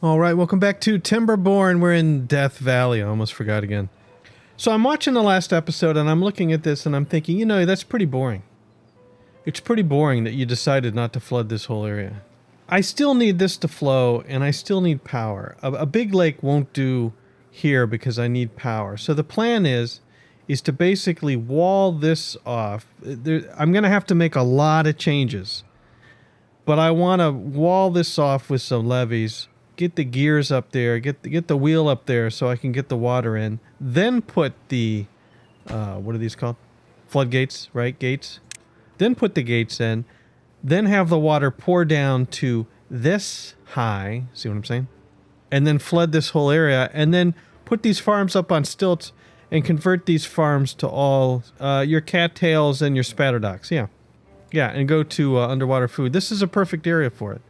All right, welcome back to Timberborn. We're in Death Valley. I almost forgot again. So I'm watching the last episode and I'm looking at this and I'm thinking, you know, that's pretty boring. It's pretty boring that you decided not to flood this whole area. I still need this to flow and I still need power. A big lake won't do here because I need power. So the plan is to basically wall this off. I'm going to have to make a lot of changes. But I want to wall this off with some levees, get the gears up there, get the wheel up there so I can get the water in. Then put the, what are these called? Floodgates, right? Gates. Then put the gates in. Then have the water pour down to this high. See what I'm saying? And then flood this whole area. And then put these farms up on stilts and convert these farms to all your cattails and your spatterdocks. Yeah. Yeah, and go to underwater food. This is a perfect area for it.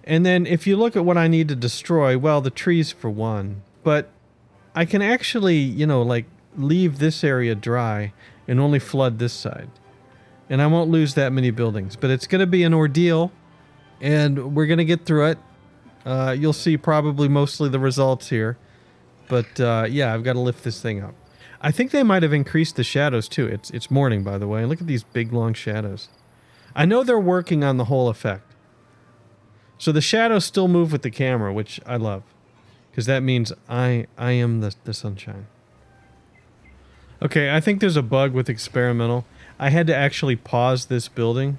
And then if you look at what I need to destroy, well, the trees for one. But I can actually, you know, like leave this area dry and only flood this side. And I won't lose that many buildings. But it's going to be an ordeal, and we're going to get through it. You'll see probably mostly the results here. But yeah, I've got to lift this thing up. I think they might have increased the shadows too. It's morning, by the way. Look at these big, long shadows. I know they're working on the whole effect. So the shadows still move with the camera, which I love. Because that means I am the sunshine. Okay, I think there's a bug with experimental. I had to actually pause this building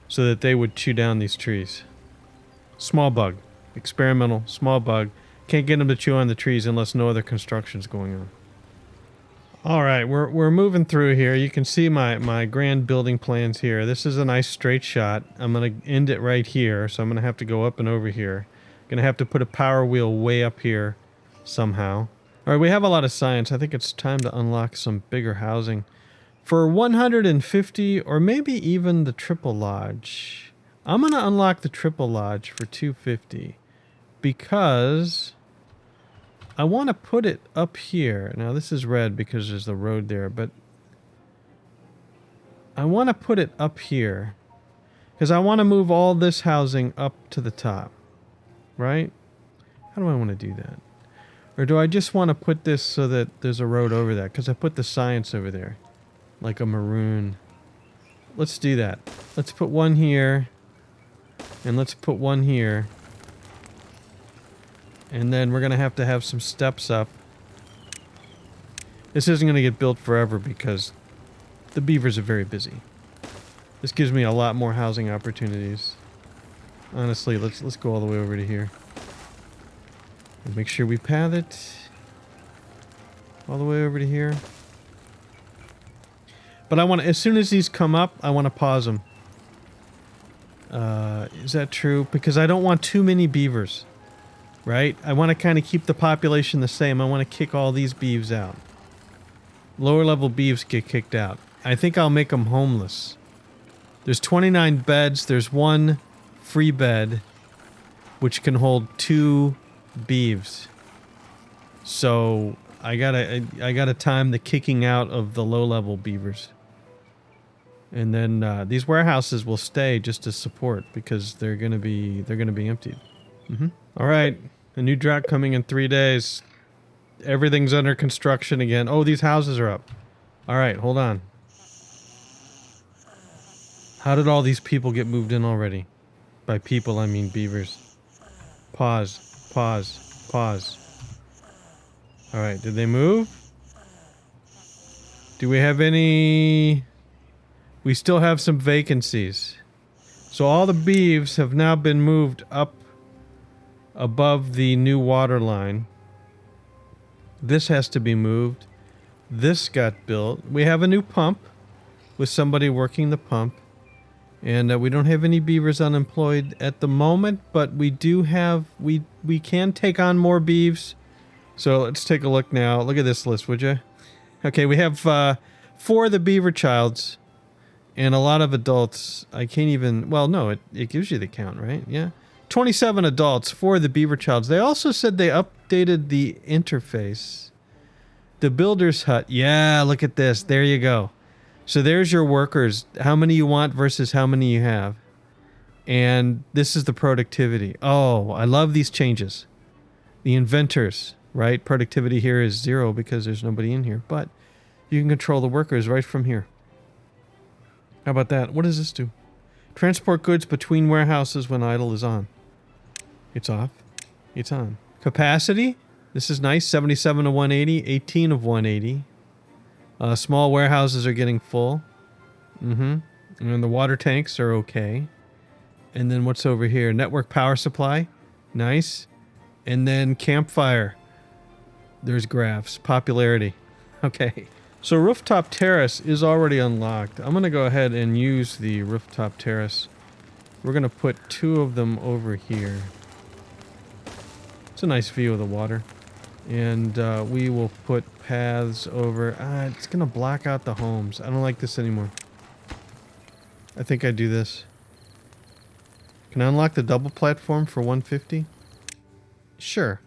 so that they would chew down these trees. Small bug. Experimental, small bug. Can't get them to chew on the trees unless no other construction's going on. All right, we're moving through here. You can see my grand building plans here. This is a nice straight shot. I'm going to end it right here, so I'm going to have to go up and over here. Going to have to put a power wheel way up here somehow. All right, we have a lot of science. I think it's time to unlock some bigger housing. For 150 or maybe even the triple lodge. I'm going to unlock the triple lodge for 250 because I want to put it up here. Now this is red because there's the road there, but I want to put it up here because I want to move all this housing up to the top, right? How do I want to do that? Or do I just want to put this so that there's a road over that? Because I put the science over there, like a maroon. Let's do that. Let's put one here, and let's put one here. And then we're going to have some steps up. This isn't going to get built forever because the beavers are very busy. This gives me a lot more housing opportunities. Honestly, let's go all the way over to here. And make sure we path it all the way over to here. But I want to, as soon as these come up, I want to pause them. Is that true? Because I don't want too many beavers. Right? I want to kind of keep the population the same. I want to kick all these beeves out. Lower level beeves get kicked out. I think I'll make them homeless. There's 29 beds. There's one free bed, which can hold 2 beeves. So I gotta time the kicking out of the low level beavers. And then these warehouses will stay just to support because they're gonna be emptied. All right, a new drought coming in 3 days. Everything's under construction again. Oh, these houses are up. All right, hold on. How did all these people get moved in already? By people, I mean beavers. Pause, pause, pause. All right, did they move? Do we have any... We still have some vacancies. So all the beeves have now been moved up above the new water line. This has to be moved. This got built. We have a new pump with somebody working the pump. And we don't have any beavers unemployed at the moment, but we do have, we can take on more beeves. So let's take a look now. Look at this list, would you? Okay, we have 4 of the beaver childs and a lot of adults. I can't even, well, no, it gives you the count, right? Yeah. 27 adults, 4 of the beaver childs. They also said they updated the interface. The builder's hut. Yeah, look at this. There you go. So there's your workers. How many you want versus how many you have. And this is the productivity. Oh, I love these changes. The inventors, right? Productivity here is 0 because there's nobody in here. But you can control the workers right from here. How about that? What does this do? Transport goods between warehouses when idle is on. It's off. It's on. Capacity. This is nice. 77 to 180. 18 of 180. Small warehouses are getting full. And the water tanks are okay. And then what's over here? Network power supply. Nice. And then campfire. There's graphs. Popularity. Okay. So rooftop terrace is already unlocked. I'm going to go ahead and use the rooftop terrace. We're going to put 2 of them over here. It's a nice view of the water. And we will put paths over. It's going to block out the homes. I don't like this anymore. I think I do this. Can I unlock the double platform for 150? Sure.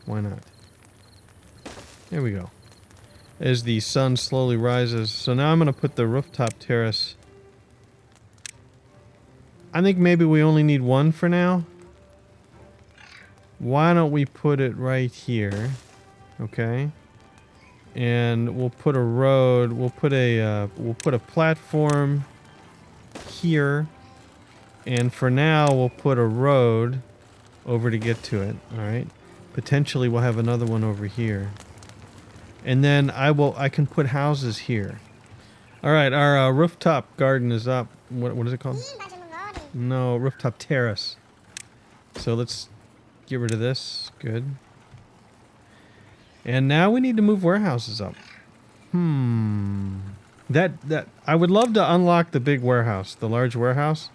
Why not? There we go. As the sun slowly rises. So now I'm going to put the rooftop terrace. I think maybe we only need 1 for now. Why don't we put it right here? Okay. And we'll put a road. We'll put a platform here. And for now, we'll put a road over to get to it. All right. Potentially, we'll have another one over here. And then I can put houses here. All right, our rooftop garden is up. What is it called? No, rooftop terrace. So let's get rid of this. Good. And now we need to move warehouses up. That I would love to unlock the big warehouse, the large warehouse.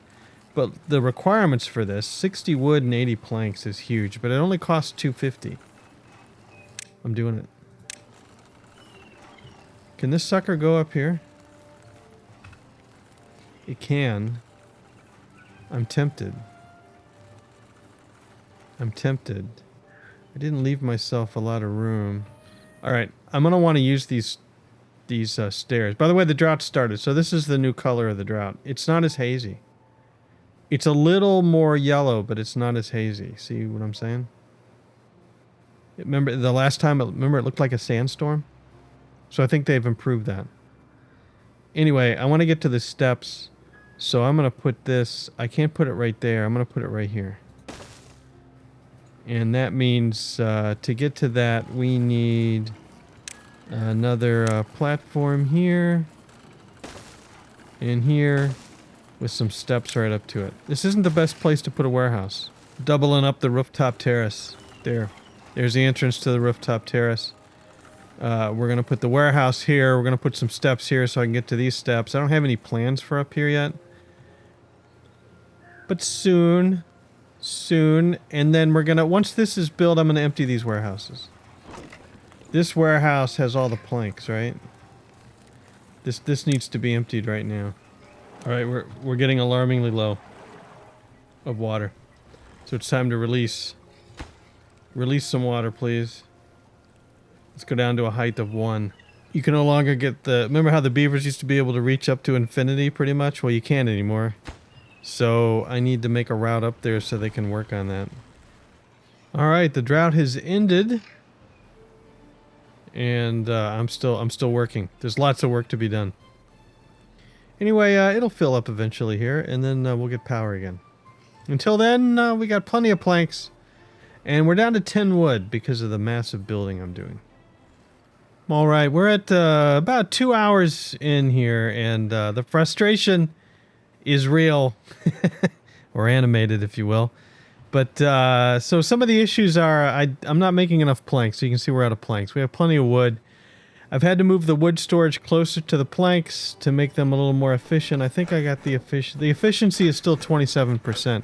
But the requirements for this, 60 wood and 80 planks is huge, but it only costs 250. I'm doing it. Can this sucker go up here? It can. I'm tempted. I'm tempted. I didn't leave myself a lot of room. Alright, I'm going to want to use these stairs. By the way, the drought started, so this is the new color of the drought. It's not as hazy. It's a little more yellow, but it's not as hazy. See what I'm saying? Remember the last time, it looked like a sandstorm? So I think they've improved that. Anyway, I want to get to the steps. So I'm going to put this... I can't put it right there. I'm going to put it right here. And that means to get to that, we need another platform here. And here. With some steps right up to it. This isn't the best place to put a warehouse. Doubling up the rooftop terrace. There. There's the entrance to the rooftop terrace. We're going to put the warehouse here. We're going to put some steps here so I can get to these steps. I don't have any plans for up here yet. But soon. Soon. And then we're going to... Once this is built, I'm going to empty these warehouses. This warehouse has all the planks, right? This needs to be emptied right now. Alright, we're getting alarmingly low of water. So it's time to release. Release some water, please. Let's go down to a height of 1. You can no longer get the... Remember how the beavers used to be able to reach up to infinity, pretty much? Well, you can't anymore. So I need to make a route up there so they can work on that. Alright, the drought has ended. And I'm still working. There's lots of work to be done. Anyway, it'll fill up eventually here, and then we'll get power again. Until then, we got plenty of planks. And we're down to 10 wood because of the massive building I'm doing. Alright, we're at about 2 hours in here, and the frustration is real. Or animated, if you will. But, so some of the issues are, I'm not making enough planks, so you can see we're out of planks. We have plenty of wood. I've had to move the wood storage closer to the planks to make them a little more efficient. I think I got the efficiency is still 27%.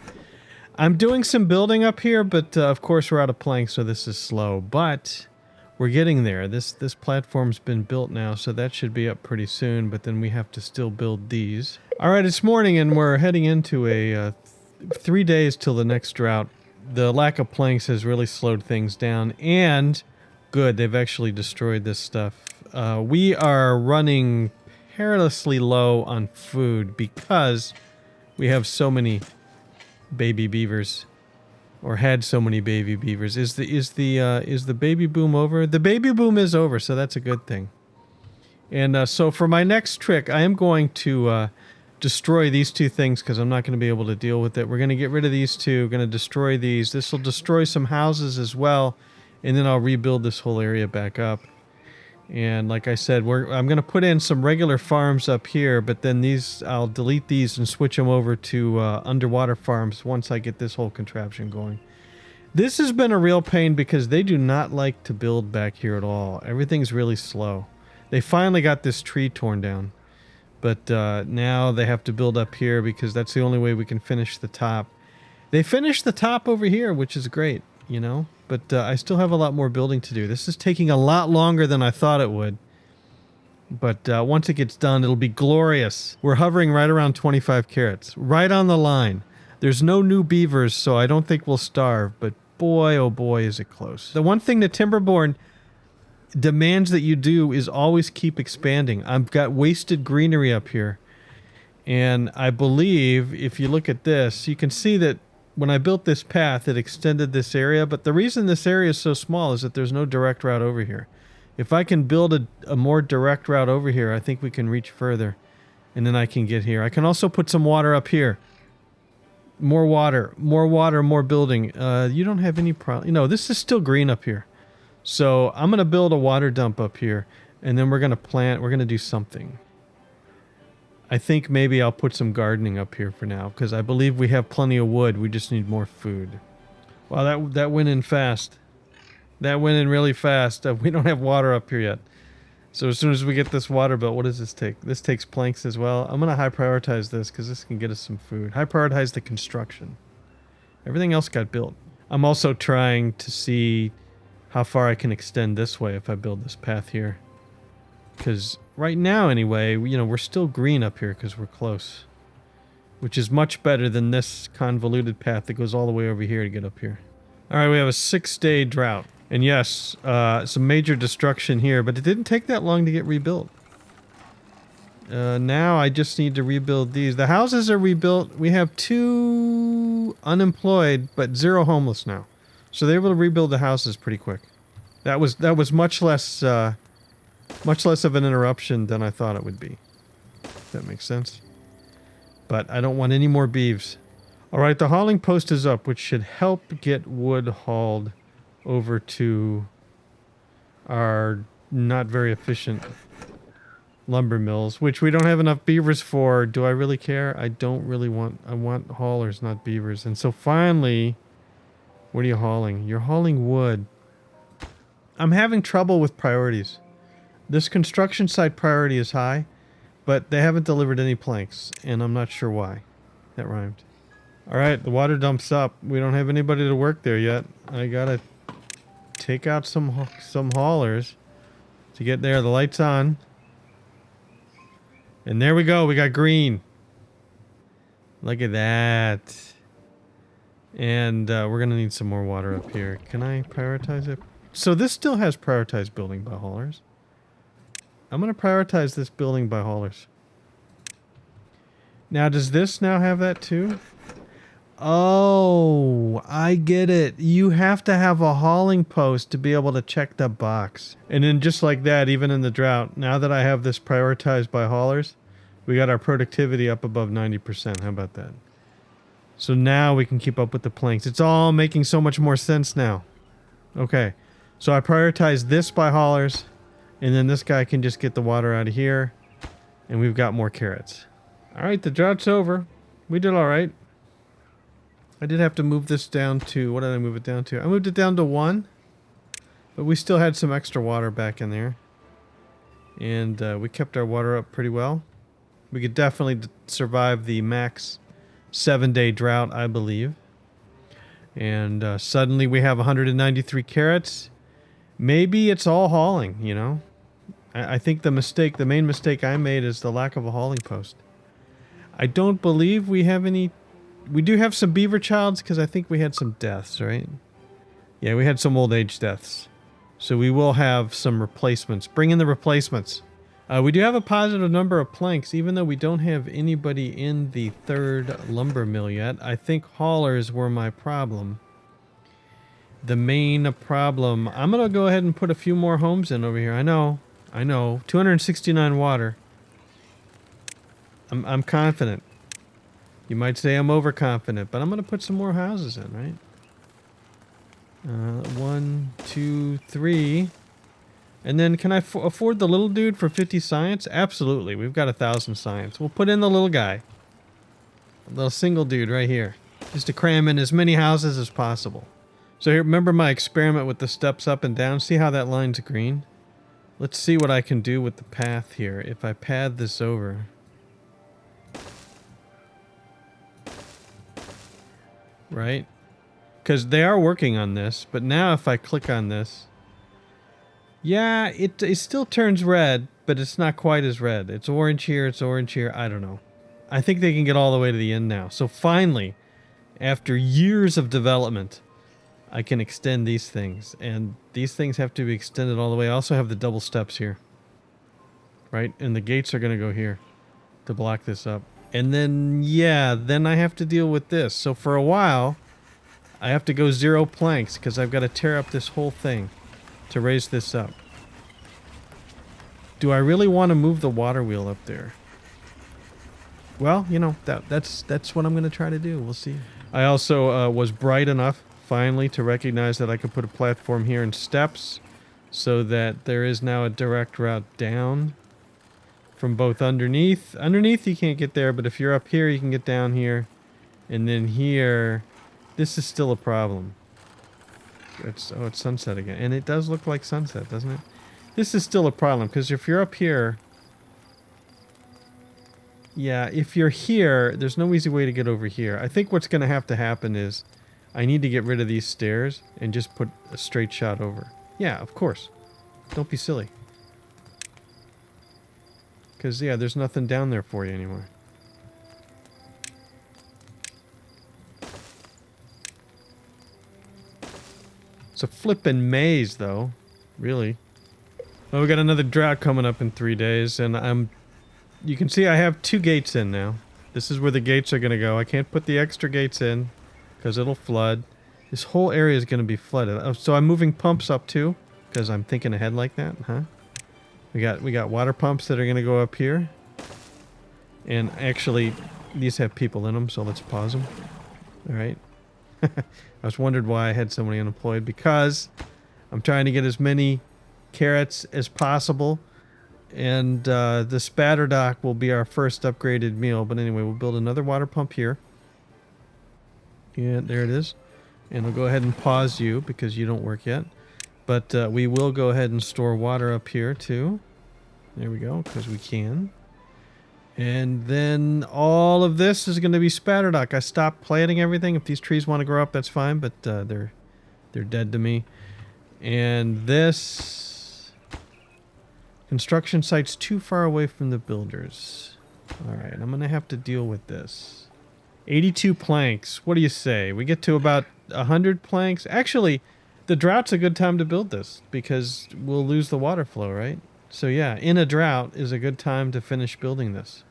I'm doing some building up here, but of course we're out of planks, so this is slow. But we're getting there. This platform's been built now, so that should be up pretty soon, but then we have to still build these. Alright, it's morning and we're heading into a 3 days till the next drought. The lack of planks has really slowed things down, and good, they've actually destroyed this stuff. We are running perilously low on food because we have so many baby beavers, or had so many baby beavers. Is the baby boom over? The baby boom is over, so that's a good thing. And so for my next trick, I am going to destroy these two things because I'm not going to be able to deal with it. We're going to get rid of these two. Going to destroy these. This will destroy some houses as well, and then I'll rebuild this whole area back up. And like I said, I'm going to put in some regular farms up here, but then I'll delete these and switch them over to underwater farms once I get this whole contraption going. This has been a real pain because they do not like to build back here at all. Everything's really slow. They finally got this tree torn down, but now they have to build up here because that's the only way we can finish the top. They finished the top over here, which is great, you know? But I still have a lot more building to do. This is taking a lot longer than I thought it would. But once it gets done, it'll be glorious. We're hovering right around 25 carats. Right on the line. There's no new beavers, so I don't think we'll starve. But boy, oh boy, is it close. The one thing that Timberborn demands that you do is always keep expanding. I've got wasted greenery up here. And I believe, if you look at this, you can see that when I built this path, it extended this area, but the reason this area is so small is that there's no direct route over here. If I can build a more direct route over here, I think we can reach further, and then I can get here. I can also put some water up here. More water, more building. You don't have any problem. You know, this is still green up here. So I'm going to build a water dump up here, and then we're going to do something. I think maybe I'll put some gardening up here for now, because I believe we have plenty of wood. We just need more food. Wow, that went in fast. That went in really fast. We don't have water up here yet. So as soon as we get this water built, what does this take? This takes planks as well. I'm going to high prioritize this, because this can get us some food. High prioritize the construction. Everything else got built. I'm also trying to see how far I can extend this way if I build this path here. Because right now, anyway, you know, we're still green up here because we're close. Which is much better than this convoluted path that goes all the way over here to get up here. Alright, we have a 6-day drought. And yes, some major destruction here, but it didn't take that long to get rebuilt. Now I just need to rebuild these. The houses are rebuilt. We have 2 unemployed, but 0 homeless now. So they're able to rebuild the houses pretty quick. That was much less of an interruption than I thought it would be. If that makes sense. But I don't want any more beeves. Alright, the hauling post is up, which should help get wood hauled over to our not very efficient lumber mills, which we don't have enough beavers for. Do I really care? I don't really want... I want haulers, not beavers. And so finally... What are you hauling? You're hauling wood. I'm having trouble with priorities. This construction site priority is high, but they haven't delivered any planks, and I'm not sure why. That rhymed. Alright, the water dump's up. We don't have anybody to work there yet. I gotta take out some haulers to get there. The light's on. And there we go. We got green. Look at that. And we're going to need some more water up here. Can I prioritize it? So this still has prioritized building by haulers. I'm going to prioritize this building by haulers. Now, does this now have that too? Oh, I get it. You have to have a hauling post to be able to check the box. And then just like that, even in the drought, now that I have this prioritized by haulers, we got our productivity up above 90%. How about that? So now we can keep up with the planks. It's all making so much more sense now. Okay. So I prioritize this by haulers, and then this guy can just get the water out of here, and we've got more carrots. Alright, the drought's over. We did alright. I did have to move this down to... What did I move it down to? I moved it down to 1, but we still had some extra water back in there. And we kept our water up pretty well. We could definitely survive the max 7-day drought, I believe. And suddenly we have 193 carrots. Maybe it's all hauling, you know. I think the main mistake I made is the lack of a hauling post. I don't believe we have any... We do have some beaver childs because I think we had some deaths, right? Yeah, we had some old age deaths. So we will have some replacements. Bring in the replacements. We do have a positive number of planks, even though we don't have anybody in the third lumber mill yet. I think haulers were my problem. The main problem. I'm going to go ahead and put a few more homes in over here. I know. 269 water. I'm confident. You might say I'm overconfident, but I'm going to put some more houses in, right? 1, 2, 3. And then can I afford the little dude for 50 science? Absolutely. We've got 1,000 science. We'll put in the little guy. A little single dude right here. Just to cram in as many houses as possible. So here, remember my experiment with the steps up and down? See how that line's green? Let's see what I can do with the path here. If I pad this over. Right? Because they are working on this. But now if I click on this. Yeah, it still turns red, but it's not quite as red. It's orange here, it's orange here. I don't know. I think they can get all the way to the end now. So finally, after years of development, I can extend these things. And these things have to be extended all the way. I also have the double steps here. Right? And the gates are going to go here to block this up. And then, yeah, then I have to deal with this. So for a while, I have to go 0 planks because I've got to tear up this whole thing to raise this up. Do I really want to move the water wheel up there? Well, you know, that's what I'm going to try to do. We'll see. I also was bright enough, finally, to recognize that I could put a platform here and steps so that there is now a direct route down from both underneath. Underneath you can't get there, but if you're up here, you can get down here. And then here, this is still a problem. It's sunset again. And it does look like sunset, doesn't it? This is still a problem, because if you're up here... Yeah, if you're here, there's no easy way to get over here. I think what's going to happen is I need to get rid of these stairs and just put a straight shot over. Yeah, of course. Don't be silly. Because, yeah, there's nothing down there for you anymore. It's a flippin' maze, though. Really. Well, we got another drought coming up in 3 days, and you can see I have 2 gates in now. This is where the gates are going to go. I can't put the extra gates in, because it'll flood. This whole area is going to be flooded. Oh, so I'm moving pumps up, too, because I'm thinking ahead like that, huh? We got water pumps that are going to go up here. And actually, these have people in them, so let's pause them. All right. I was wondered why I had so many unemployed, because I'm trying to get as many carrots as possible, and the spatter dock will be our first upgraded meal. But anyway, we'll build another water pump here. Yeah, there it is. And we'll go ahead and pause you because you don't work yet. But we will go ahead and store water up here too. There we go, because we can. And then all of this is going to be spatter dock. I stopped planting everything. If these trees want to grow up, that's fine, but they're dead to me. And this construction site's too far away from the builders. All right, I'm going to have to deal with this. 82 planks. What do you say? We get to about 100 planks. Actually, the drought's a good time to build this because we'll lose the water flow, right? So yeah, in a drought is a good time to finish building this.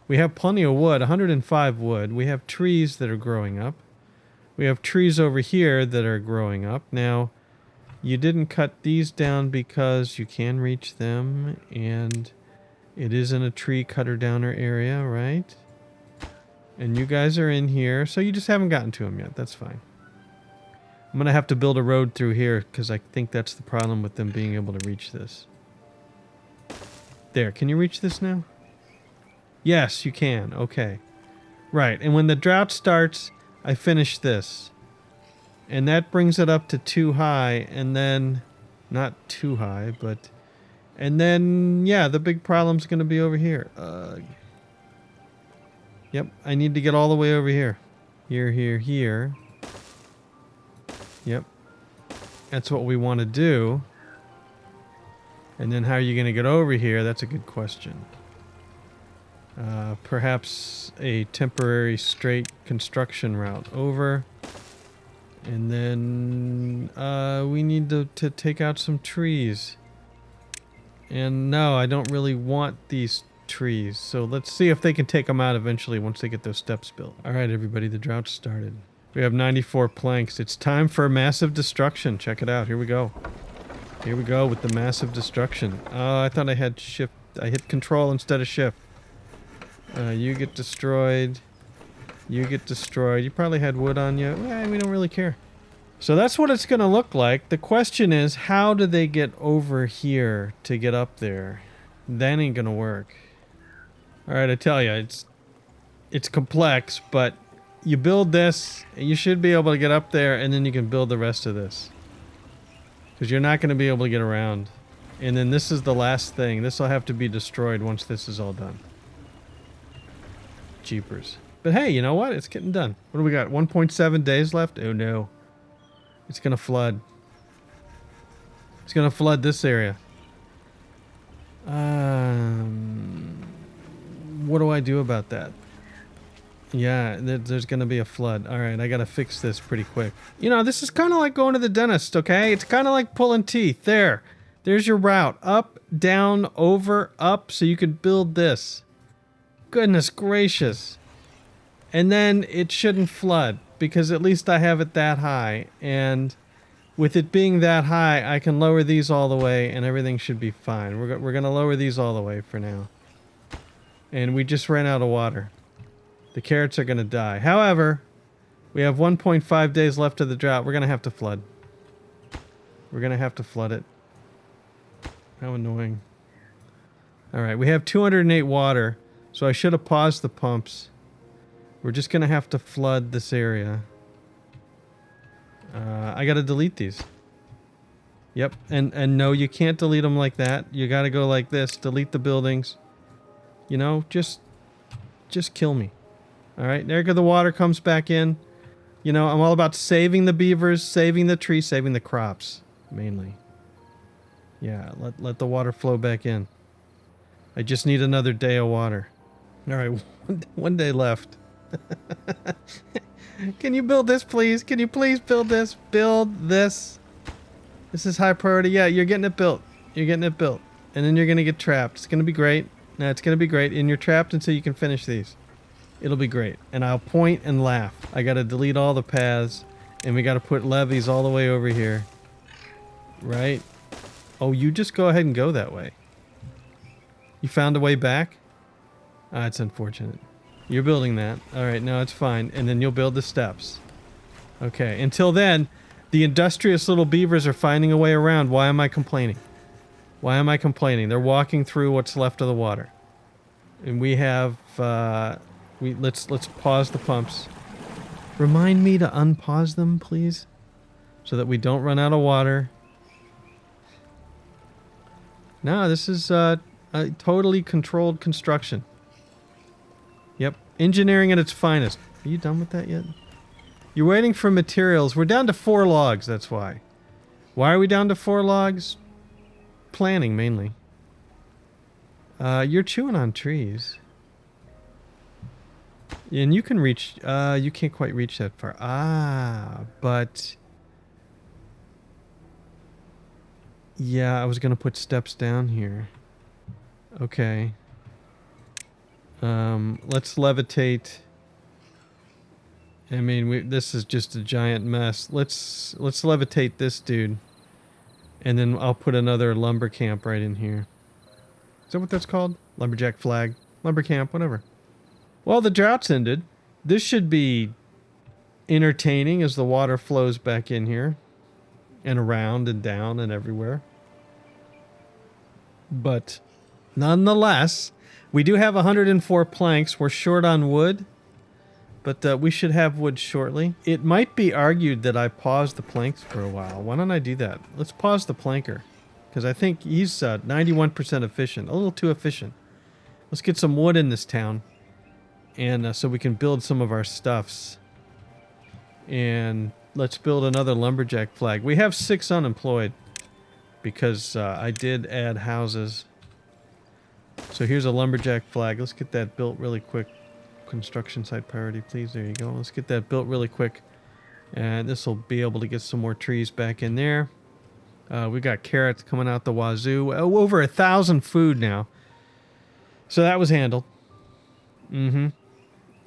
We have plenty of wood, 105 wood. We have trees that are growing up. We have trees over here that are growing up. Now, you didn't cut these down because you can reach them, and it isn't a tree cutter downer area, right? And you guys are in here, so you just haven't gotten to them yet. That's fine. I'm going to have to build a road through here because I think that's the problem with them being able to reach this. There, can you reach this now? Yes, you can. Okay. Right, and when the drought starts, I finish this. And that brings it up to too high, and then... Not too high, but... And then, yeah, the big problem's going to be over here. Yep, I need to get all the way over here. Here, here, here. Yep. That's what we want to do. And then how are you going to get over here? That's a good question. Perhaps a temporary straight construction route over. And then we need to take out some trees. And no, I don't really want these trees. So let's see if they can take them out eventually once they get those steps built. All right, everybody, the drought started. We have 94 planks. It's time for massive destruction. Check it out. Here we go. Here we go with the massive destruction. Oh, I thought I had shift. I hit control instead of shift. You get destroyed. You get destroyed. You probably had wood on you. Eh, we don't really care. So that's what it's going to look like. The question is, how do they get over here to get up there? That ain't going to work. All right, I tell you, it's complex, but you build this, you should be able to get up there, and then you can build the rest of this. Because you're not going to be able to get around. And then this is the last thing. This will have to be destroyed once this is all done. Jeepers. But hey, you know what? It's getting done. What do we got? 1.7 days left? Oh no. It's going to flood. It's going to flood this area. What do I do about that? Yeah, there's going to be a flood. All right, I got to fix this pretty quick. You know, this is kind of like going to the dentist, okay? It's kind of like pulling teeth. There's your route. Up, down, over, up, so you can build this. Goodness gracious. And then it shouldn't flood, because at least I have it that high. And with it being that high, I can lower these all the way, and everything should be fine. We're going to lower these all the way for now. And we just ran out of water. The carrots are going to die. However, we have 1.5 days left of the drought. We're going to have to flood. We're going to have to flood it. How annoying. Alright, we have 208 water, so I should have paused the pumps. We're just going to have to flood this area. I got to delete these. Yep, and no, you can't delete them like that. You got to go like this. Delete the buildings. You know, just kill me. Alright, there the water comes back in. You know, I'm all about saving the beavers, saving the trees, saving the crops, mainly. Yeah, let the water flow back in. I just need another day of water. Alright, one day left. Can you build this, please? Can you please build this? Build this. This is high priority. Yeah, you're getting it built. You're getting it built. And then you're going to get trapped. It's going to be great. No, it's going to be great. And you're trapped until you can finish these. It'll be great. And I'll point and laugh. I got to delete all the paths. And we got to put levees all the way over here. Right? Oh, you just go ahead and go that way. You found a way back? Ah, it's unfortunate. You're building that. Alright, no, it's fine. And then you'll build the steps. Okay, until then, the industrious little beavers are finding a way around. Why am I complaining? Why am I complaining? They're walking through what's left of the water. And we have, let's pause the pumps. Remind me to unpause them, please. So that we don't run out of water. No, this is a totally controlled construction. Yep, engineering at its finest. Are you done with that yet? You're waiting for materials. We're down to 4 logs, that's why. Why are we down to 4 logs? Planning, mainly. You're chewing on trees. And you can reach... you can't quite reach that far. Ah, but... Yeah, I was going to put steps down here. Okay. Let's levitate. I mean, this is just a giant mess. Let's levitate this dude. And then I'll put another lumber camp right in here. Is that what that's called? Lumberjack flag. Lumber camp, whatever. Well, the drought's ended. This should be entertaining as the water flows back in here. And around and down and everywhere. But nonetheless, we do have 104 planks. We're short on wood. But we should have wood shortly. It might be argued that I paused the planks for a while. Why don't I do that? Let's pause the planker. Because I think he's 91% efficient. A little too efficient. Let's get some wood in this town. And so we can build some of our stuffs. And let's build another lumberjack flag. We have 6 unemployed. Because I did add houses. So here's a lumberjack flag. Let's get that built really quick. Construction site priority, please. There you go. Let's get that built really quick. And this will be able to get some more trees back in there. We got carrots coming out the wazoo. Oh, over 1,000 food now. So that was handled. Mm-hmm.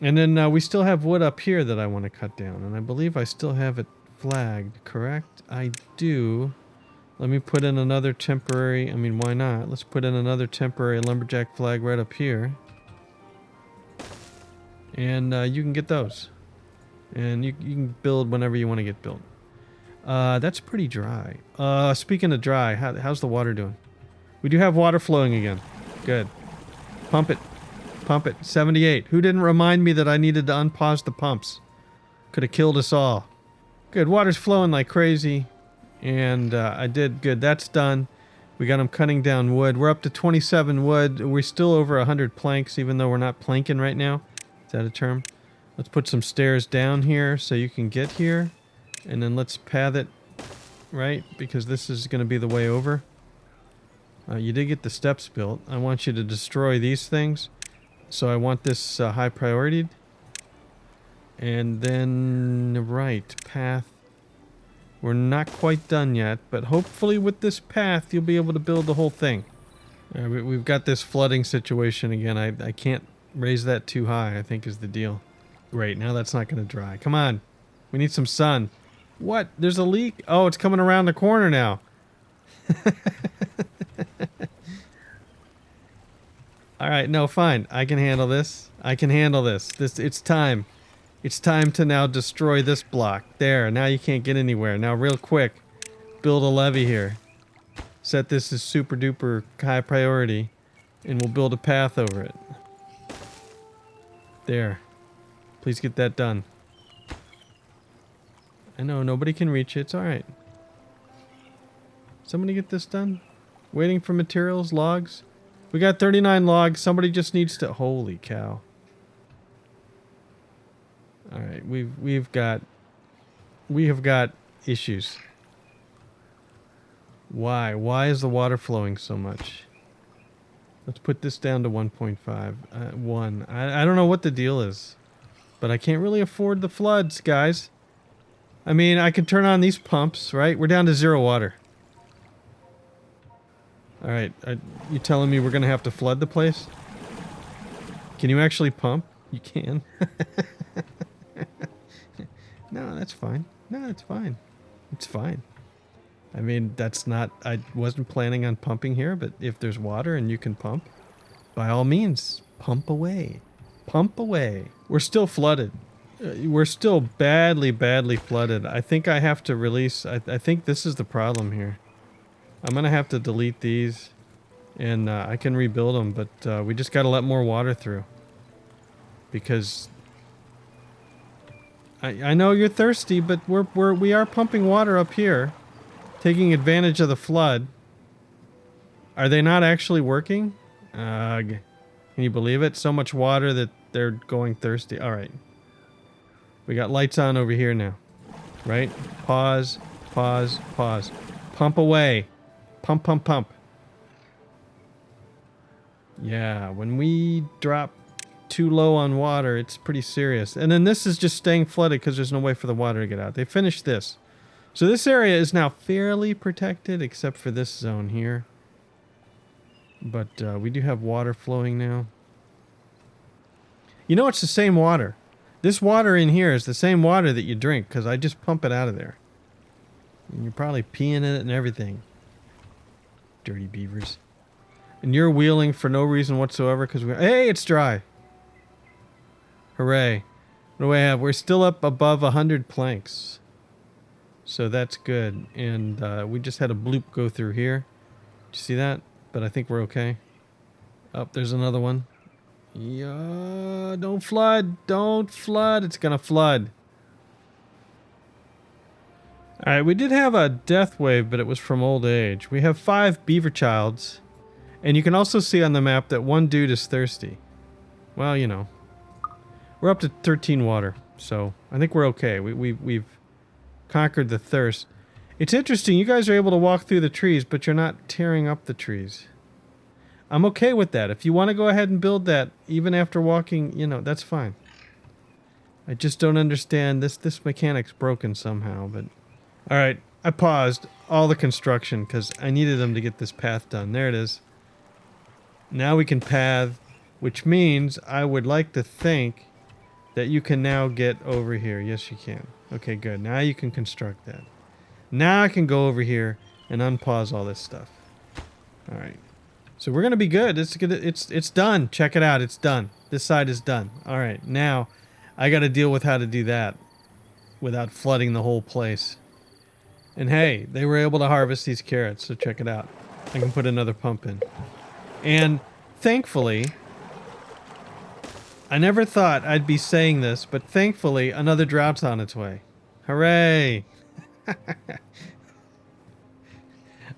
And then we still have wood up here that I want to cut down. And I believe I still have it flagged, correct? I do. Let me put in another temporary... I mean, why not? Let's put in another temporary lumberjack flag right up here. And you can get those. And you can build whenever you want to get built. That's pretty dry. Speaking of dry, how's the water doing? We do have water flowing again. Good. Pump it. Pump it. 78. Who didn't remind me that I needed to unpause the pumps? Could have killed us all. Good. Water's flowing like crazy. And I did good. That's done. We got them cutting down wood. We're up to 27 wood. We're still over 100 planks, even though we're not planking right now. Is that a term? Let's put some stairs down here so you can get here. And then let's path it, right? Because this is going to be the way over. You did get the steps built. I want you to destroy these things. So I want this high priority. And then, right, path. We're not quite done yet, but hopefully with this path you'll be able to build the whole thing. We've got this flooding situation again. I can't raise that too high, I think is the deal. Great, now that's not going to dry. Come on. We need some sun. What? There's a leak? Oh, it's coming around the corner now. Alright, no, fine. I can handle this. I can handle this. It's time. It's time to now destroy this block. There, now you can't get anywhere. Now real quick, build a levee here. Set this as super duper high priority, and we'll build a path over it. There. Please get that done. I know, nobody can reach it. It's alright. Somebody get this done? Waiting for materials, logs. We got 39 logs. Somebody just needs to... Holy cow. Alright, we have got issues. Why? Why is the water flowing so much? Let's put this down to 1.5. 1. I don't know what the deal is. But I can't really afford the floods, guys. I mean, I can turn on these pumps, right? We're down to 0 water. Alright, you telling me we're going to have to flood the place? Can you actually pump? You can. No, that's fine. No, it's fine. It's fine. I mean, that's not... I wasn't planning on pumping here, but if there's water and you can pump, by all means, pump away. Pump away. We're still flooded. We're still badly, badly flooded. I think I have to release... I think this is the problem here. I'm going to have to delete these, and I can rebuild them, but we just got to let more water through. Because... I know you're thirsty, but we are pumping water up here, taking advantage of the flood. Are they not actually working? Can you believe it? So much water that they're going thirsty. All right. We got lights on over here now, right? Pause, pause, pause. Pump away. Pump, pump, pump. Yeah, when we drop too low on water, it's pretty serious. And then this is just staying flooded because there's no way for the water to get out. They finished this. So this area is now fairly protected except for this zone here. But we do have water flowing now. You know, it's the same water. This water in here is the same water that you drink because I just pump it out of there. And you're probably peeing in it and everything. Dirty beavers. And you're wheeling for no reason whatsoever because hey, it's dry. Hooray. What do we have? We're still up above 100 planks. So that's good. And we just had a bloop go through here. Did you see that? But I think we're okay. Oh, there's another one. Yeah, don't flood. Don't flood. It's going to flood. Alright, we did have a death wave, but it was from old age. We have 5 beaver childs. And you can also see on the map that one dude is thirsty. Well, you know. We're up to 13 water, so I think we're okay. We've conquered the thirst. It's interesting, you guys are able to walk through the trees, but you're not tearing up the trees. I'm okay with that. If you want to go ahead and build that, even after walking, you know, that's fine. I just don't understand. This mechanic's broken somehow, but... Alright, I paused all the construction because I needed them to get this path done. There it is. Now we can path, which means I would like to think that you can now get over here. Yes, you can. Okay, good. Now you can construct that. Now I can go over here and unpause all this stuff. All right. So we're gonna be good. It's done. Check it out. It's done. This side is done. All right. Now I got to deal with how to do that without flooding the whole place. And hey, they were able to harvest these carrots. So check it out. I can put another pump in. And thankfully, I never thought I'd be saying this, but thankfully another drought's on its way. Hooray!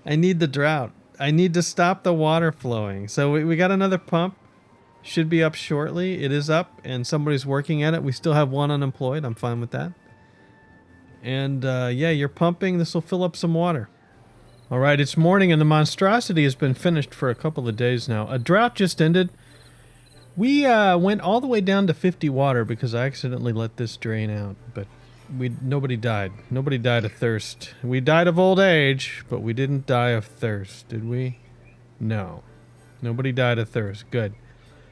I need the drought. I need to stop the water flowing. So we got another pump. Should be up shortly. It is up, and somebody's working at it. We still have one unemployed. I'm fine with that. And yeah, you're pumping. This will fill up some water. All right, it's morning, and the monstrosity has been finished for a couple of days now. A drought just ended. We went all the way down to 50 water because I accidentally let this drain out, but nobody died. Nobody died of thirst. We died of old age, but we didn't die of thirst, did we? No. Nobody died of thirst. Good.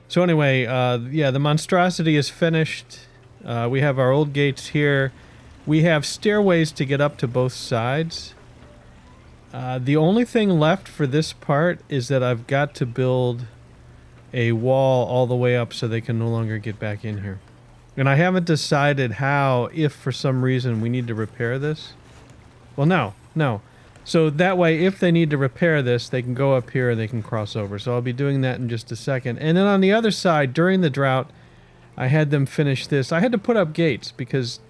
So anyway, yeah, the monstrosity is finished. We have our old gates here. We have stairways to get up to both sides. The only thing left for this part is that I've got to build a wall all the way up so they can no longer get back in here. And I haven't decided how, if for some reason we need to repair this. Well, no. So that way, if they need to repair this, they can go up here and they can cross over. So I'll be doing that in just a second. And then on the other side, during the drought, I had them finish this. I had to put up gates because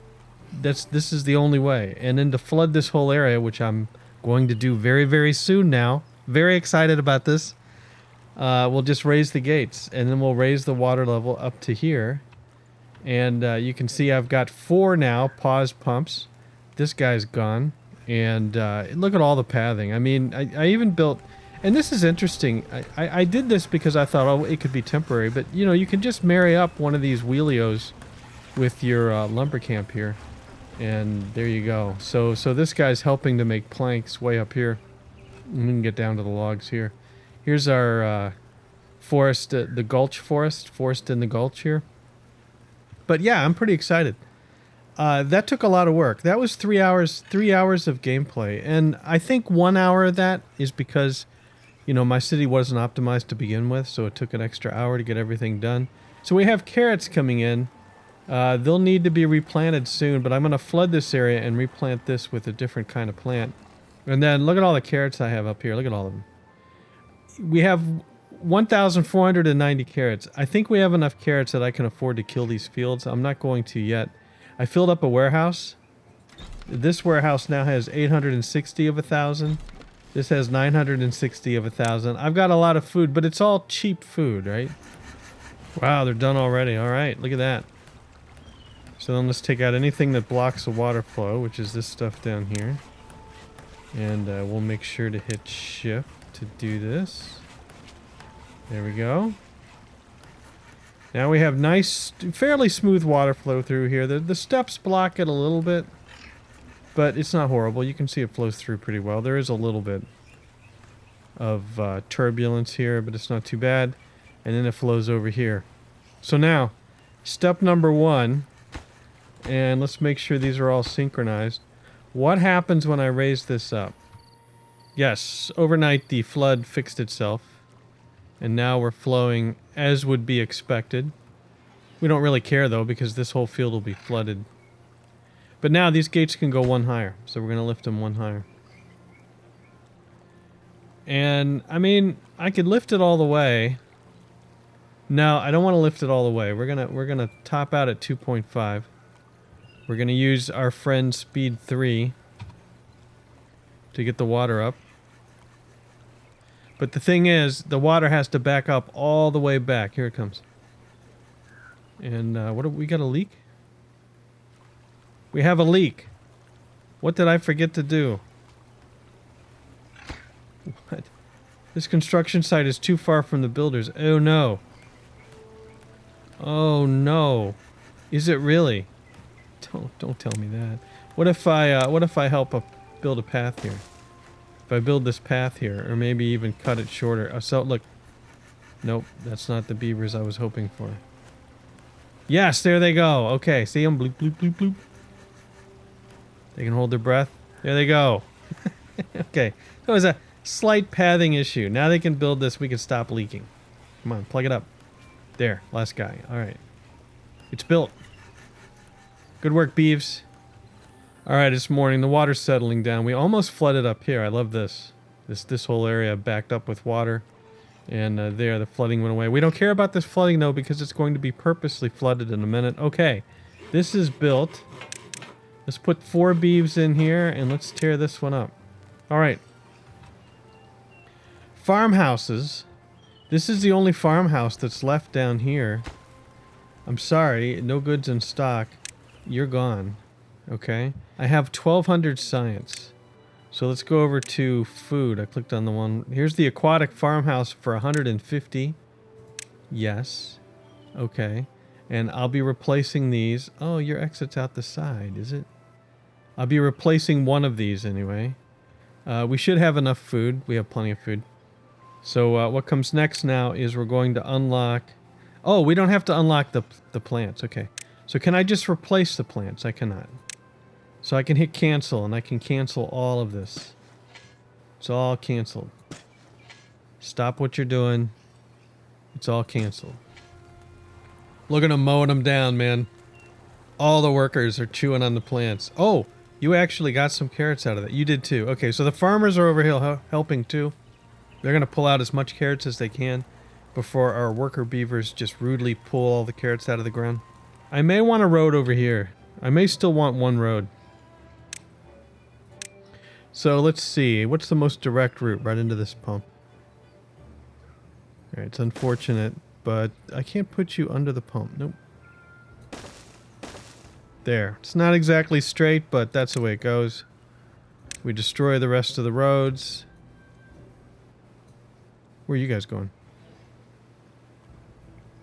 this is the only way. And then to flood this whole area, which I'm going to do very, very soon now. Very excited about this. We'll just raise the gates. And then we'll raise the water level up to here. And you can see I've got 4 now paused pumps. This guy's gone. And look at all the pathing. I mean, I even built... And this is interesting. I did this because I thought, oh, it could be temporary. But, you know, you can just marry up one of these wheelios with your lumber camp here. And there you go. So this guy's helping to make planks way up here. And we can get down to the logs here. Here's our forest, the gulch forest in the gulch here. But yeah, I'm pretty excited. That took a lot of work. That was 3 hours of gameplay. And I think 1 hour of that is because, you know, my city wasn't optimized to begin with, so it took an extra hour to get everything done. So we have carrots coming in. They'll need to be replanted soon, but I'm going to flood this area and replant this with a different kind of plant. And then look at all the carrots I have up here. Look at all of them. We have 1,490 carrots. I think we have enough carrots that I can afford to kill these fields. I'm not going to yet. I filled up a warehouse. This warehouse now has 860 of 1,000. This has 960 of 1,000. I've got a lot of food, but it's all cheap food, right? Wow, they're done already. All right, look at that. So then let's take out anything that blocks the water flow, which is this stuff down here. And we'll make sure to hit shift to do this. There we go. Now we have nice, fairly smooth water flow through here. The steps block it a little bit, but it's not horrible. You can see it flows through pretty well. There is a little bit of turbulence here, but it's not too bad. And then it flows over here. So now, step number 1, and let's make sure these are all synchronized. What happens when I raise this up? Yes, overnight the flood fixed itself. And now we're flowing as would be expected. We don't really care though because this whole field will be flooded. But now these gates can go 1 higher. So we're going to lift them 1 higher. And I mean, I could lift it all the way. No, I don't want to lift it all the way. We're going to top out at 2.5. We're going to use our friend speed 3 to get the water up. But the thing is, the water has to back up all the way back. Here it comes. And what do we got a leak? We have a leak. What did I forget to do? What? This construction site is too far from the builders. Oh no. Oh no. Is it really? Don't tell me that. What if I help build a path here. If I build this path here, or maybe even cut it shorter. So look. Nope, that's not the beavers I was hoping for. Yes, there they go. Okay, see them? Bloop, bloop, bloop, bloop. They can hold their breath. There they go. Okay, so it was a slight pathing issue. Now they can build this. We can stop leaking. Come on, plug it up. There, last guy. All right. It's built. Good work, Beavs. All right, it's morning. The water's settling down. We almost flooded up here. I love this. This whole area backed up with water. And there, the flooding went away. We don't care about this flooding, though, because it's going to be purposely flooded in a minute. Okay, this is built. Let's put 4 beeves in here, and let's tear this one up. All right. Farmhouses. This is the only farmhouse that's left down here. I'm sorry, no goods in stock. You're gone. Okay. I have 1,200 science. So let's go over to food. I clicked on the one. Here's the aquatic farmhouse for 150. Yes. Okay. And I'll be replacing these. Oh, your exit's out the side, is it? I'll be replacing one of these anyway. We should have enough food. We have plenty of food. So what comes next now is we're going to unlock... Oh, we don't have to unlock the plants. Okay. So can I just replace the plants? I cannot. So I can hit cancel, and I can cancel all of this. It's all canceled. Stop what you're doing. It's all canceled. Look at them mowing them down, man. All the workers are chewing on the plants. Oh, you actually got some carrots out of that. You did too. Okay, so the farmers are over here helping too. They're going to pull out as much carrots as they can before our worker beavers just rudely pull all the carrots out of the ground. I may want a road over here. I may still want one road. So let's see. What's the most direct route? Right into this pump. Alright, it's unfortunate, but I can't put you under the pump. Nope. There. It's not exactly straight, but that's the way it goes. We destroy the rest of the roads. Where are you guys going?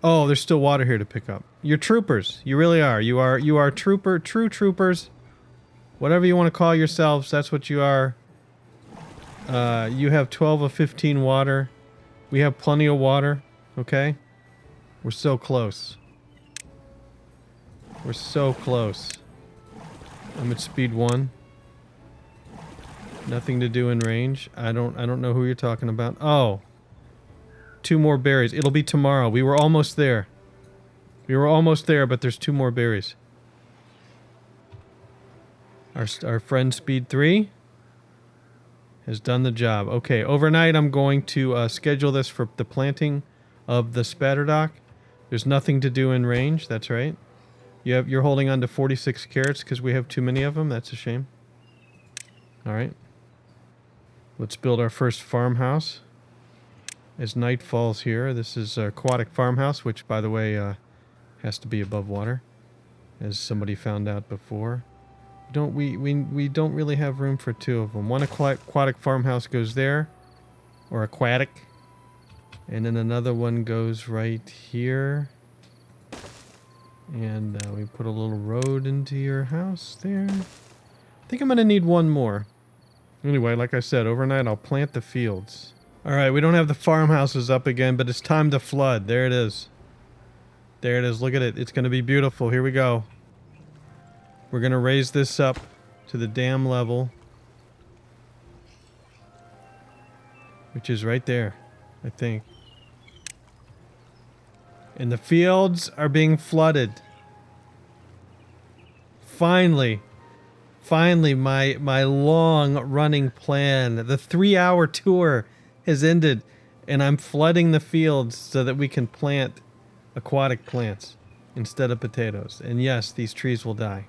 Oh, there's still water here to pick up. You're troopers. You really are. You are true troopers. Whatever you want to call yourselves, that's what you are. You have 12 of 15 water. We have plenty of water. Okay? We're so close. We're so close. I'm at speed 1. Nothing to do in range. I don't know who you're talking about. Oh. 2 more berries. It'll be tomorrow. We were almost there. We were almost there, but there's 2 more berries. Our friend Speed 3 has done the job. Okay, overnight I'm going to schedule this for the planting of the spatterdock. There's nothing to do in range. That's right. You're holding on to 46 carrots because we have too many of them. That's a shame. All right. Let's build our first farmhouse. As night falls here, this is our aquatic farmhouse, which, by the way, has to be above water, as somebody found out before. We don't really have room for 2 of them. One aquatic farmhouse goes there, or aquatic, and then another one goes right here. And we put a little road into your house there. I think I'm going to need 1 more. Anyway, like I said, overnight I'll plant the fields. Alright, we don't have the farmhouses up again, but it's time to flood. There it is. There it is. Look at it. It's going to be beautiful. Here we go. We're going to raise this up to the dam level, which is right there, I think. And the fields are being flooded. Finally. Finally, my long-running plan, the 3-hour tour has ended, and I'm flooding the fields so that we can plant aquatic plants instead of potatoes. And yes, these trees will die.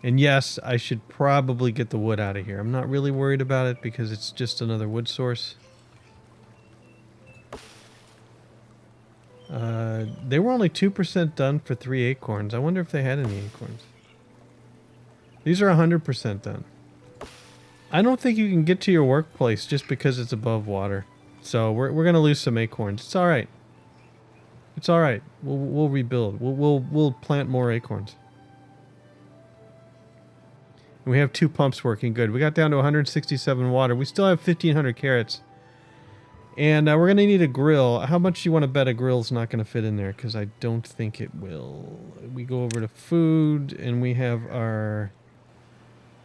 And yes, I should probably get the wood out of here. I'm not really worried about it because it's just another wood source. They were only 2% done for 3 acorns. I wonder if they had any acorns. These are 100% done. I don't think you can get to your workplace just because it's above water. So we're going to lose some acorns. It's all right. It's all right. We'll rebuild. We'll plant more acorns. And we have 2 pumps working good. We got down to 167 water. We still have 1,500 carrots. And we're going to need a grill. How much do you want to bet a grill's not going to fit in there? Because I don't think it will. We go over to food, and we have our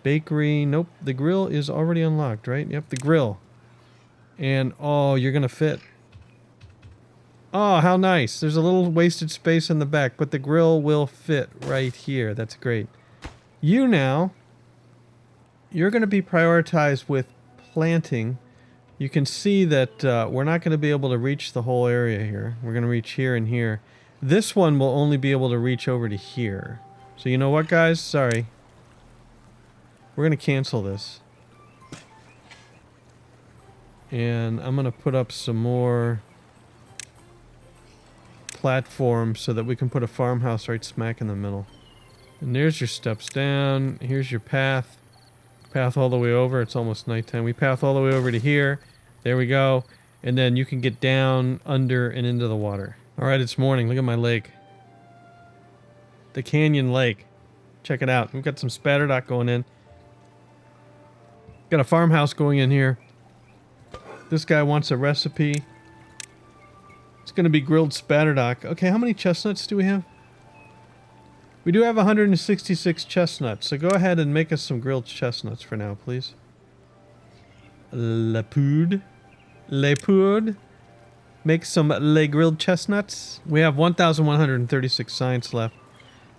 bakery. Nope, the grill is already unlocked, right? Yep, the grill. And, oh, you're going to fit. Oh, how nice. There's a little wasted space in the back, but the grill will fit right here. That's great. You now, you're going to be prioritized with planting. You can see that we're not going to be able to reach the whole area here. We're going to reach here and here. This one will only be able to reach over to here. So you know what, guys? Sorry. We're going to cancel this. And I'm going to put up some more platforms so that we can put a farmhouse right smack in the middle. And there's your steps down. Here's your path. Path all the way over. It's almost nighttime. We path all the way over to here. There we go. And then you can get down, under, and into the water. Alright, it's morning. Look at my lake. The canyon lake. Check it out. We've got some spatterdock going in. Got a farmhouse going in here. This guy wants a recipe. It's going to be grilled spatterdock. Okay, how many chestnuts do we have? We do have 166 chestnuts, so go ahead and make us some grilled chestnuts for now, please. Le poud. Make some le grilled chestnuts. We have 1,136 science left.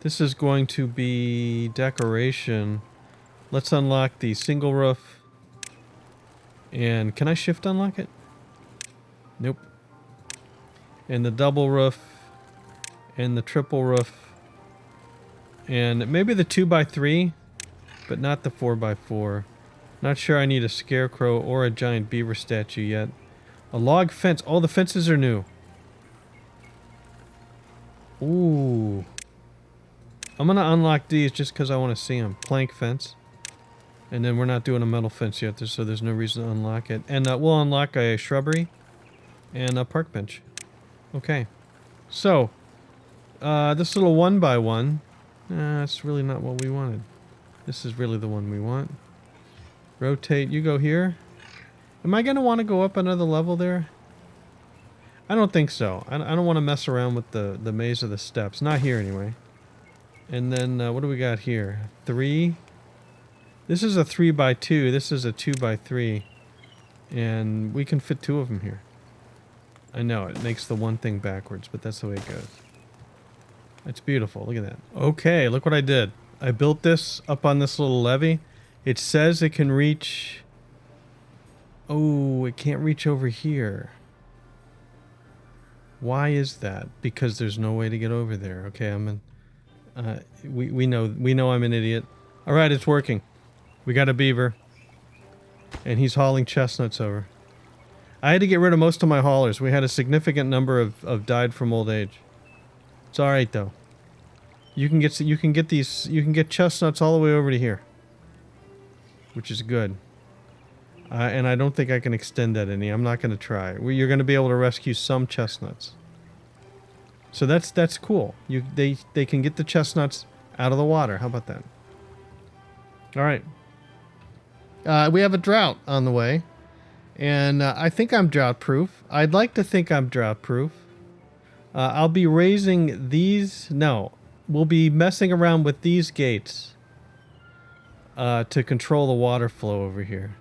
This is going to be decoration. Let's unlock the single roof. And can I shift unlock it? Nope. And the double roof. And the triple roof. And maybe the 2x3, but not the 4x4. Not sure I need a scarecrow or a giant beaver statue yet. A log fence. All the fences are new. Ooh. I'm going to unlock these just because I want to see them. Plank fence. And then we're not doing a metal fence yet, so there's no reason to unlock it. And we'll unlock a shrubbery and a park bench. Okay. So, this little 1x1... that's really not what we wanted. This is really the one we want. Rotate, you go here. Am I going to want to go up another level there? I don't think so. I don't want to mess around with the maze of the steps. Not here anyway. And then, what do we got here? 3. This is a 3x2. This is a 2x3. And we can fit 2 of them here. I know, it makes the one thing backwards, but that's the way it goes. It's beautiful. Look at that. Okay, look what I did. I built this up on this little levee. It says it can reach... Oh, it can't reach over here. Why is that? Because there's no way to get over there. Okay, I'm in... we know I'm an idiot. Alright, it's working. We got a beaver. And he's hauling chestnuts over. I had to get rid of most of my haulers. We had a significant number of died from old age. It's all right though. You can get chestnuts all the way over to here, which is good. And I don't think I can extend that any. I'm not going to try. You're going to be able to rescue some chestnuts. So that's cool. They can get the chestnuts out of the water. How about that? All right. We have a drought on the way, and I think I'm drought proof. I'd like to think I'm drought proof. I'll be raising these... No. We'll be messing around with these gates to control the water flow over here.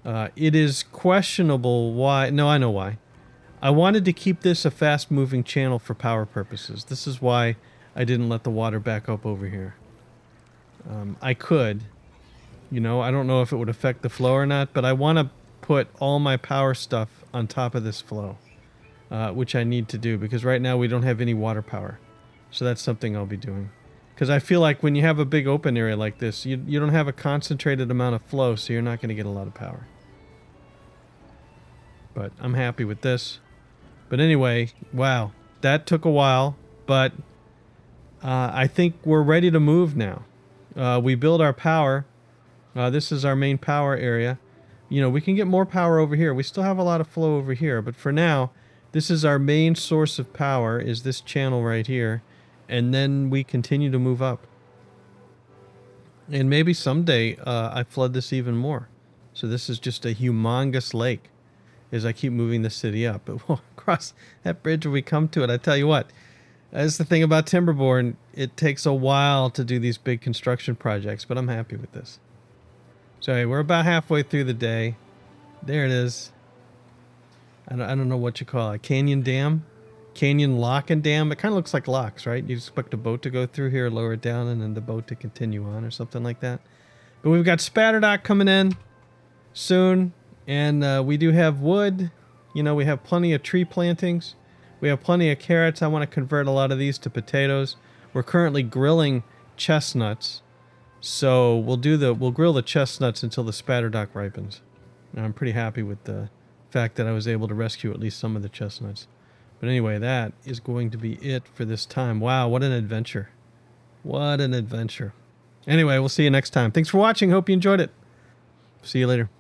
It is questionable why... No, I know why. I wanted to keep this a fast-moving channel for power purposes. This is why I didn't let the water back up over here. I could. You know, I don't know if it would affect the flow or not, but I want to put all my power stuff on top of this flow. Which I need to do, because right now we don't have any water power. So that's something I'll be doing. Because I feel like when you have a big open area like this, you don't have a concentrated amount of flow, so you're not going to get a lot of power. But I'm happy with this. But anyway, wow, that took a while, but I think we're ready to move now. We build our power. This is our main power area. You know, we can get more power over here. We still have a lot of flow over here, but for now... This is our main source of power, is this channel right here. And then we continue to move up. And maybe someday I flood this even more. So this is just a humongous lake as I keep moving the city up. But we'll cross that bridge when we come to it. I tell you what, that's the thing about Timberborn. It takes a while to do these big construction projects, but I'm happy with this. So hey, we're about halfway through the day. There it is. I don't know what you call it. Canyon dam? Canyon lock and dam? It kind of looks like locks, right? You expect a boat to go through here, lower it down, and then the boat to continue on or something like that. But we've got Spatterdock coming in soon. And we do have wood. You know, we have plenty of tree plantings. We have plenty of carrots. I want to convert a lot of these to potatoes. We're currently grilling chestnuts. So we'll grill the chestnuts until the Spatterdock ripens. And I'm pretty happy with the fact that I was able to rescue at least some of the chestnuts. But anyway, that is going to be it for this time. Wow, what an adventure. What an adventure. Anyway, we'll see you next time. Thanks for watching. Hope you enjoyed it. See you later.